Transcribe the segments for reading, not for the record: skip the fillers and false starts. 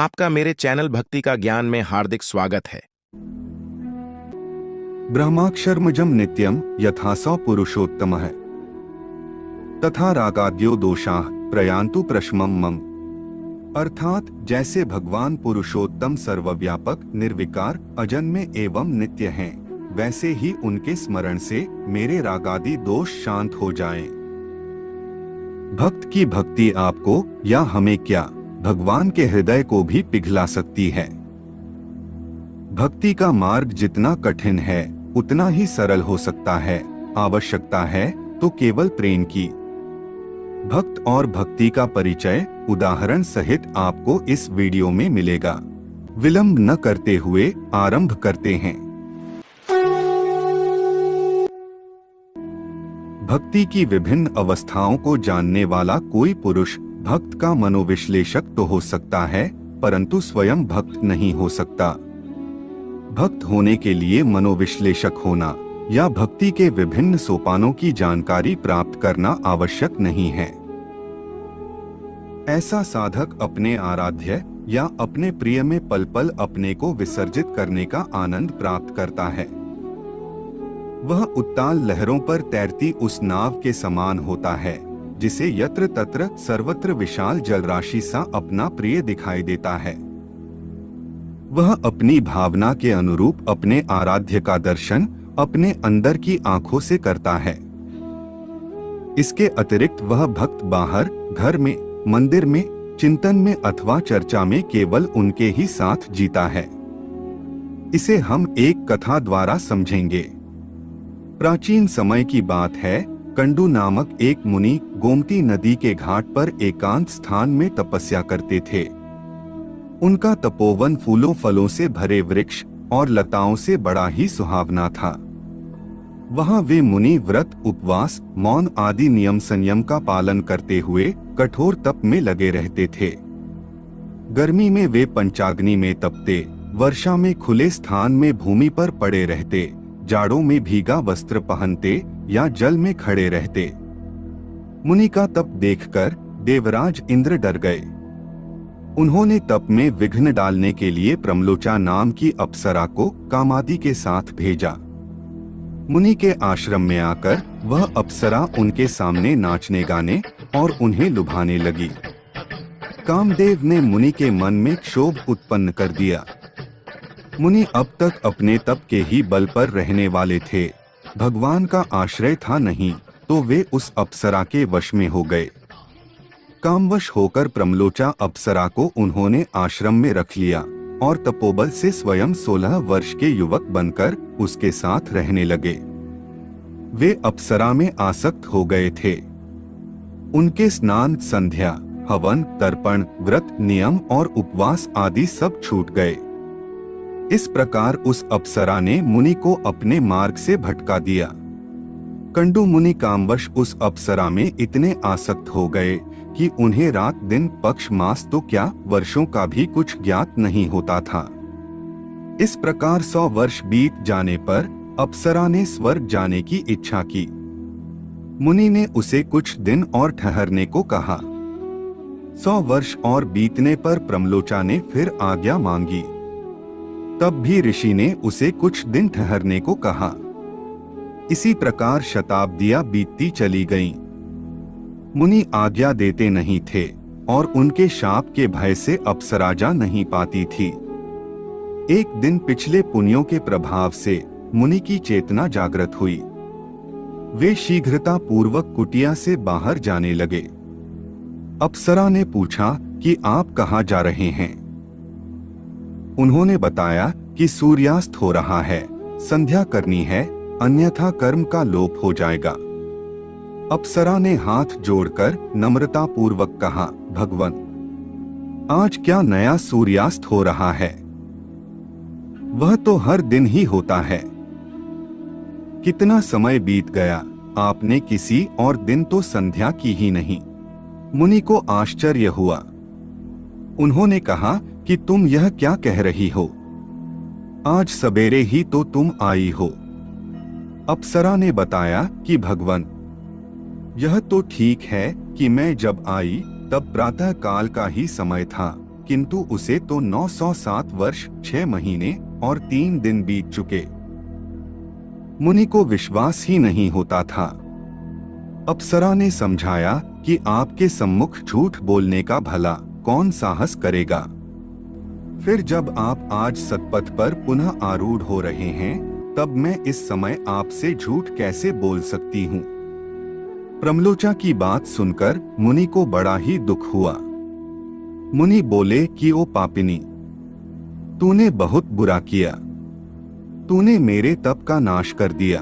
आपका मेरे चैनल भक्ति का ज्ञान में हार्दिक स्वागत है। ब्रह्माक्षरमजं नित्यं यथासौ पुरुषोत्तमः तथा रागाद्यो दोषाः प्रयान्तु प्रशमं मम। अर्थात जैसे भगवान पुरुषोत्तम सर्वव्यापक, निर्विकार, अजन्मे एवं नित्य हैं, वैसे ही उनके स्मरण से मेरे रागादि दोष शांत हो जाएं। भक्त की भक्ति आपको या हमें क्या, भगवान के हृदय को भी पिघला सकती है। भक्ति का मार्ग जितना कठिन है उतना ही सरल हो सकता है। आवश्यकता है तो केवल प्रेम की। भक्त और भक्ति का परिचय उदाहरण सहित आपको इस वीडियो में मिलेगा। विलंब न करते हुए आरंभ करते हैं। भक्ति की विभिन्न अवस्थाओं को जानने वाला कोई पुरुष भक्त का मनोविश्लेषक तो हो सकता है, परंतु स्वयं भक्त नहीं हो सकता। भक्त होने के लिए मनोविश्लेषक होना या भक्ति के विभिन्न सोपानों की जानकारी प्राप्त करना आवश्यक नहीं है। ऐसा साधक अपने आराध्य या अपने प्रिय में पल पल अपने को विसर्जित करने का आनंद प्राप्त करता है। वह उत्ताल लहरों पर तैरती उस नाव के समान होता है जिसे यत्र तत्र सर्वत्र विशाल जलराशि सा अपना प्रिय दिखाई देता है। वह अपनी भावना के अनुरूप अपने आराध्य का दर्शन अपने अंदर की आंखों से करता है। इसके अतिरिक्त वह भक्त बाहर, घर में, मंदिर में, चिंतन में अथवा चर्चा में केवल उनके ही साथ जीता है। इसे हम एक कथा द्वारा समझेंगे। प्राचीन समय की बात है। कंडू नामक एक मुनि गोमती नदी के घाट पर एकांत स्थान में तपस्या करते थे। उनका तपोवन फूलों फलों से भरे वृक्ष और लताओं से बड़ा ही सुहावना था। वहां वे मुनि व्रत, उपवास, मौन आदि नियम संयम का पालन करते हुए कठोर तप में लगे रहते थे। गर्मी में वे पंचाग्नि में तपते, वर्षा में खुले स्थान में भूमि पर पड़े रहते, जाड़ों में भीगा वस्त्र पहनते या जल में खड़े रहते। मुनि का तप देखकर देवराज इंद्र डर गए। उन्होंने तप में विघ्न डालने के लिए प्रमलोचा नाम की अप्सरा को कामादि के साथ भेजा। मुनि के आश्रम में आकर वह अप्सरा उनके सामने नाचने गाने और उन्हें लुभाने लगी। कामदेव ने मुनि के मन में क्षोभ उत्पन्न कर दिया। मुनि अब तक अपने तप के ही बल पर रहने वाले थे, भगवान का आश्रय था नहीं, तो वे उस अप्सरा के वश में हो गए। कामवश होकर प्रमलोचा अप्सरा को उन्होंने आश्रम में रख लिया और तपोबल से स्वयं 16 वर्ष के युवक बनकर उसके साथ रहने लगे। वे अप्सरा में आसक्त हो गए थे। उनके स्नान, संध्या, हवन, तर्पण, व्रत, नियम और उपवास आदि सब छूट गए। इस प्रकार उस अप्सरा ने मुनि को अपने मार्ग से भटका दिया। कंडू मुनि कामवश उस अप्सरा में इतने आसक्त हो गए कि उन्हें रात दिन, पक्ष, मास तो क्या, वर्षों का भी कुछ ज्ञात नहीं होता था। इस प्रकार 100 वर्ष बीत जाने पर अप्सरा ने स्वर्ग जाने की इच्छा की। मुनि ने उसे कुछ दिन और ठहरने को कहा। 100 वर्ष और बीतने पर प्रमलोचा ने फिर आज्ञा मांगी। तब भी ऋषि ने उसे कुछ दिन ठहरने को कहा। इसी प्रकार शताब्दियां बीतती चली गईं। मुनि आज्ञा देते नहीं थे और उनके शाप के भय से अप्सरा जा नहीं पाती थी। एक दिन पिछले पुण्यों के प्रभाव से मुनि की चेतना जागृत हुई। वे शीघ्रता पूर्वक कुटिया से बाहर जाने लगे। अप्सरा ने पूछा कि आप कहाँ जा रहे हैं? उन्होंने बताया कि सूर्यास्त हो रहा है, संध्या करनी है, अन्यथा कर्म का लोप हो जाएगा। अप्सरा ने हाथ जोड़कर नम्रता पूर्वक कहा, भगवन, आज क्या नया सूर्यास्त हो रहा है? वह तो हर दिन ही होता है। कितना समय बीत गया, आपने किसी और दिन तो संध्या की ही नहीं। मुनि को आश्चर्य हुआ। उन्होंने कहा कि तुम यह क्या कह रही हो? आज सवेरे ही तो तुम आई हो। अप्सरा ने बताया कि भगवन, यह तो ठीक है कि मैं जब आई तब प्रातः काल का ही समय था, किंतु उसे तो 907 वर्ष 6 महीने और 3 दिन बीत चुके। मुनि को विश्वास ही नहीं होता था। अप्सरा ने समझाया कि आपके सम्मुख झूठ बोलने का भला कौन साहस करेगा। फिर जब आप आज सतपथ पर पुनः आरूढ़ हो रहे हैं, तब मैं इस समय आपसे झूठ कैसे बोल सकती हूँ। प्रमलोचा की बात सुनकर मुनि को बड़ा ही दुख हुआ। मुनि बोले कि ओ पापिनी, तूने बहुत बुरा किया। तूने मेरे तप का नाश कर दिया।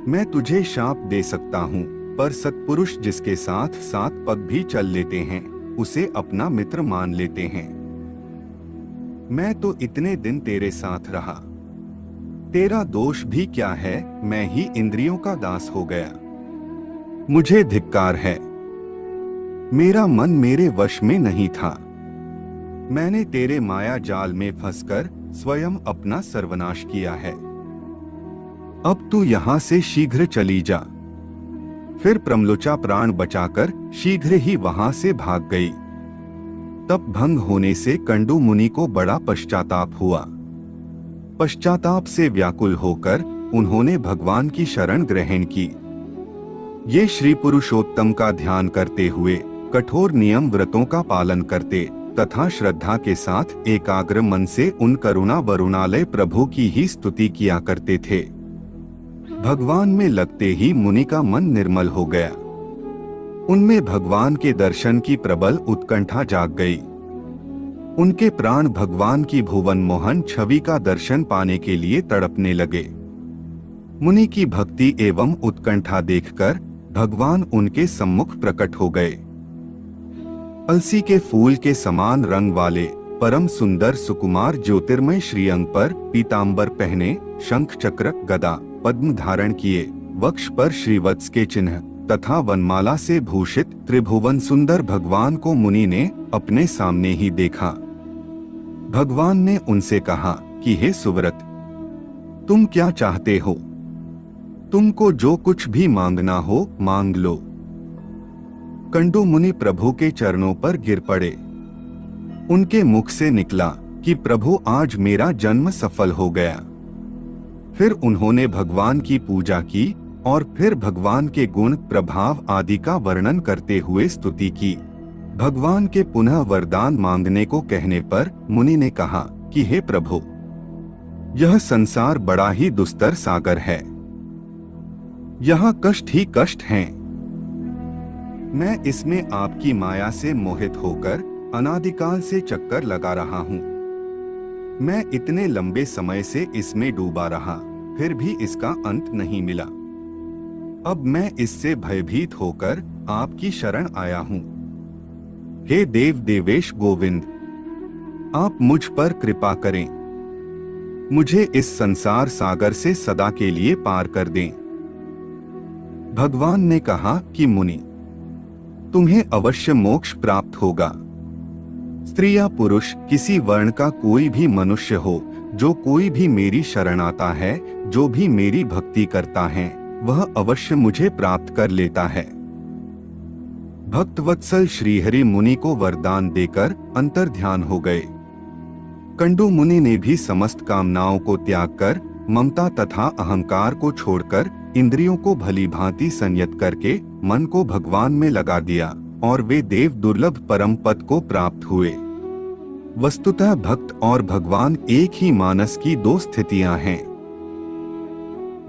मैं तुझे शाप दे सकता हूँ, पर सत्पुरुष जिसके साथ 7 पग भी चल लेते हैं, उसे अपना मित्र मान लेते हैं। मैं तो इतने दिन तेरे साथ रहा। तेरा दोष भी क्या है, मैं ही इंद्रियों का दास हो गया। मुझे धिक्कार है। मेरा मन मेरे वश में नहीं था। मैंने तेरे माया जाल में फंसकर स्वयं अपना सर्वनाश किया है। अब तू यहाँ से शीघ्र चली जा। फिर प्रमलोचा प्राण बचाकर शीघ्र ही वहां से भाग गई। तप भंग होने से कंडू मुनि को बड़ा पश्चाताप हुआ। पश्चाताप से व्याकुल होकर उन्होंने भगवान की शरण ग्रहण की। ये श्री पुरुषोत्तम का ध्यान करते हुए कठोर नियम व्रतों का पालन करते तथा श्रद्धा के साथ एकाग्र मन से उन करुणा वरुणालय प्रभु की ही स्तुति किया करते थे। भगवान में लगते ही मुनि का मन निर्मल हो गया। उनमें भगवान के दर्शन की प्रबल उत्कंठा जाग गई। उनके प्राण भगवान की भुवन मोहन छवि का दर्शन पाने के लिए तड़पने लगे। मुनि की भक्ति एवं उत्कंठा देखकर भगवान उनके सम्मुख प्रकट हो गए। अलसी के फूल के समान रंग वाले परम सुंदर सुकुमार ज्योतिर्मय श्रीअंग पर पीतांबर पहने, शंख चक्र गदा पद्म धारण किए, वक्ष पर श्रीवत्स के चिन्ह तथा वनमाला से भूषित त्रिभुवन सुंदर भगवान को मुनि ने अपने सामने ही देखा। भगवान ने उनसे कहा कि हे सुव्रत, तुम क्या चाहते हो? तुमको जो कुछ भी मांगना हो मांग लो। कंडू मुनि प्रभु के चरणों पर गिर पड़े। उनके मुख से निकला कि प्रभु आज मेरा जन्म सफल हो गया। फिर उन्होंने भगवान की पूजा की और फिर भगवान के गुण प्रभाव आदि का वर्णन करते हुए स्तुति की। भगवान के पुनः वरदान मांगने को कहने पर मुनि ने कहा कि हे प्रभु, यह संसार बड़ा ही दुस्तर सागर है। यहाँ कष्ट ही कष्ट हैं। मैं इसमें आपकी माया से मोहित होकर अनादिकाल से चक्कर लगा रहा हूँ। मैं इतने लंबे समय से इसमें डूबा रहा, फिर भी इसका अंत नहीं मिला। अब मैं इससे भयभीत होकर आपकी शरण आया हूँ। हे देव देवेश गोविंद, आप मुझ पर कृपा करें। मुझे इस संसार सागर से सदा के लिए पार कर दें। भगवान ने कहा कि मुनि, तुम्हें अवश्य मोक्ष प्राप्त होगा। स्त्री या पुरुष, किसी वर्ण का कोई भी मनुष्य हो, जो कोई भी मेरी शरण आता है, जो भी मेरी भक्ति करता है, वह अवश्य मुझे प्राप्त कर लेता है। भक्तवत्सल श्रीहरि मुनि को वरदान देकर अंतर्ध्यान हो गए। कंडू मुनि ने भी समस्त कामनाओं को त्याग कर, ममता तथा अहंकार को छोड़कर, इंद्रियों को भली भांति संयत करके मन को भगवान में लगा दिया और वे देव दुर्लभ परम पद को प्राप्त हुए। वस्तुतः भक्त और भगवान एक ही मानस की दो स्थितियां हैं।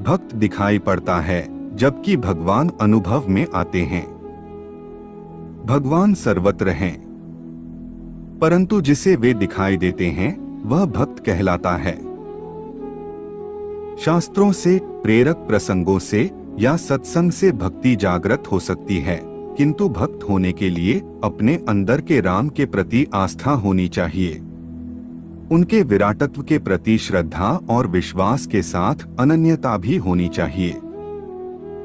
भक्त दिखाई पड़ता है जबकि भगवान अनुभव में आते हैं। भगवान सर्वत्र हैं, परंतु जिसे वे दिखाई देते हैं वह भक्त कहलाता है। शास्त्रों से, प्रेरक प्रसंगों से या सत्संग से भक्ति जागृत हो सकती है, किंतु भक्त होने के लिए अपने अंदर के राम के प्रति आस्था होनी चाहिए। उनके विराटत्व के प्रति श्रद्धा और विश्वास के साथ अनन्यता भी होनी चाहिए।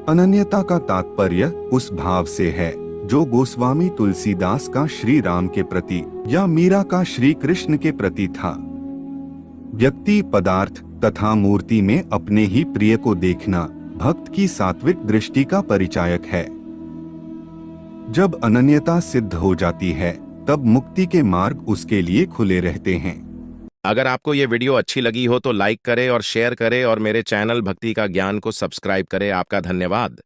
अनन्यता का तात्पर्य उस भाव से है जो गोस्वामी तुलसीदास का श्री राम के प्रति या मीरा का श्री कृष्ण के प्रति था। व्यक्ति, पदार्थ तथा मूर्ति में अपने ही प्रिय को देखना भक्त की सात्विक दृष्टि का परिचायक है। जब अनन्यता सिद्ध हो जाती है तब मुक्ति के मार्ग उसके लिए खुले रहते हैं। अगर आपको ये वीडियो अच्छी लगी हो तो लाइक करें और शेयर करें और मेरे चैनल भक्ति का ज्ञान को सब्सक्राइब करें। आपका धन्यवाद।